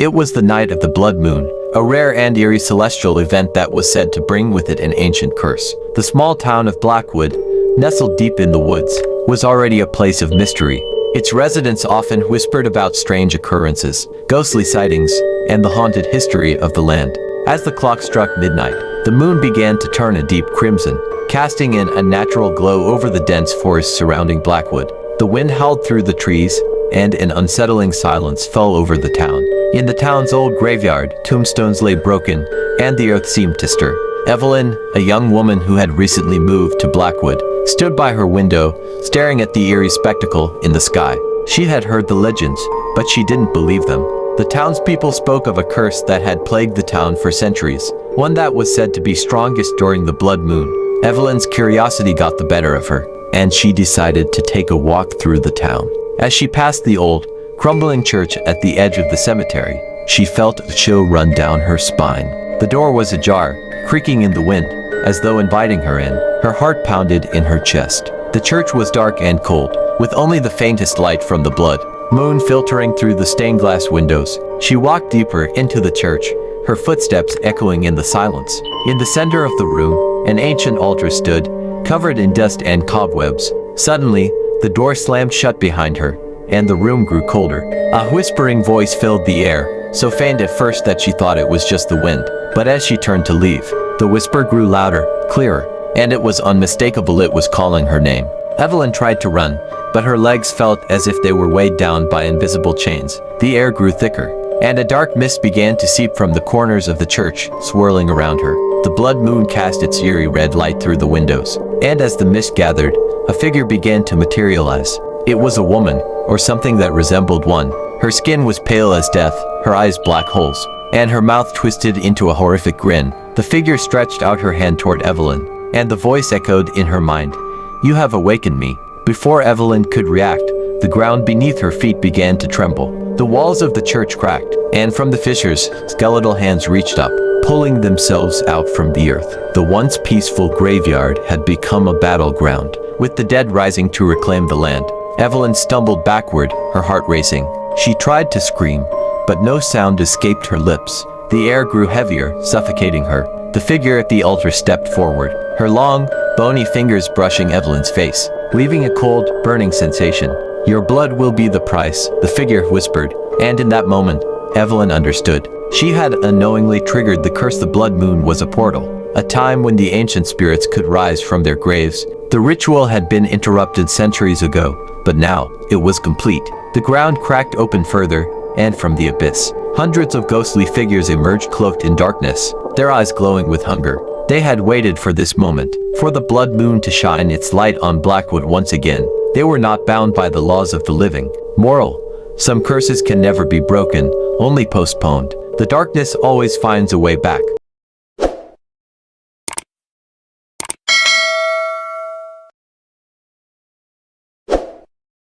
It was the night of the blood moon, a rare and eerie celestial event that was said to bring with it an ancient curse. The small town of Blackwood, nestled deep in the woods, was already a place of mystery. Its residents often whispered about strange occurrences, ghostly sightings, and the haunted history of the land. As the clock struck midnight, the moon began to turn a deep crimson, casting an unnatural glow over the dense forest surrounding Blackwood. The wind howled through the trees, and an unsettling silence fell over the town. In the town's old graveyard, tombstones lay broken, and the earth seemed to stir. Evelyn, a young woman who had recently moved to Blackwood, stood by her window, staring at the eerie spectacle in the sky. She had heard the legends, but she didn't believe them. The townspeople spoke of a curse that had plagued the town for centuries, one that was said to be strongest during the blood moon. Evelyn's curiosity got the better of her, and she decided to take a walk through the town. As she passed the old, crumbling church at the edge of the cemetery, she felt a chill run down her spine. The door was ajar, creaking in the wind, as though inviting her in. Her heart pounded in her chest. The church was dark and cold, with only the faintest light from the blood moon filtering through the stained glass windows. She walked deeper into the church, her footsteps echoing in the silence. In the center of the room, an ancient altar stood, covered in dust and cobwebs. Suddenly, the door slammed shut behind her, and the room grew colder. A whispering voice filled the air, so faint at first that she thought it was just the wind. But as she turned to leave, the whisper grew louder, clearer, and it was unmistakable. It was calling her name. Evelyn tried to run, but her legs felt as if they were weighed down by invisible chains. The air grew thicker, and a dark mist began to seep from the corners of the church, swirling around her. The blood moon cast its eerie red light through the windows, and as the mist gathered, a figure began to materialize. It was a woman, or something that resembled one. Her skin was pale as death, her eyes black holes, and her mouth twisted into a horrific grin. The figure stretched out her hand toward Evelyn, and the voice echoed in her mind, "You have awakened me." Before Evelyn could react, the ground beneath her feet began to tremble. The walls of the church cracked, and from the fissures, skeletal hands reached up, pulling themselves out from the earth. The once peaceful graveyard had become a battleground, with the dead rising to reclaim the land. Evelyn stumbled backward, her heart racing. She tried to scream, but no sound escaped her lips. The air grew heavier, suffocating her. The figure at the altar stepped forward, her long, bony fingers brushing Evelyn's face, leaving a cold, burning sensation. "Your blood will be the price," the figure whispered, and in that moment, Evelyn understood. She had unknowingly triggered the curse. The blood moon was a portal, a time when the ancient spirits could rise from their graves. The ritual had been interrupted centuries ago, but now, it was complete. The ground cracked open further, and from the abyss, hundreds of ghostly figures emerged cloaked in darkness, their eyes glowing with hunger. They had waited for this moment, for the blood moon to shine its light on Blackwood once again. They were not bound by the laws of the living. Moral: some curses can never be broken, only postponed. The darkness always finds a way back.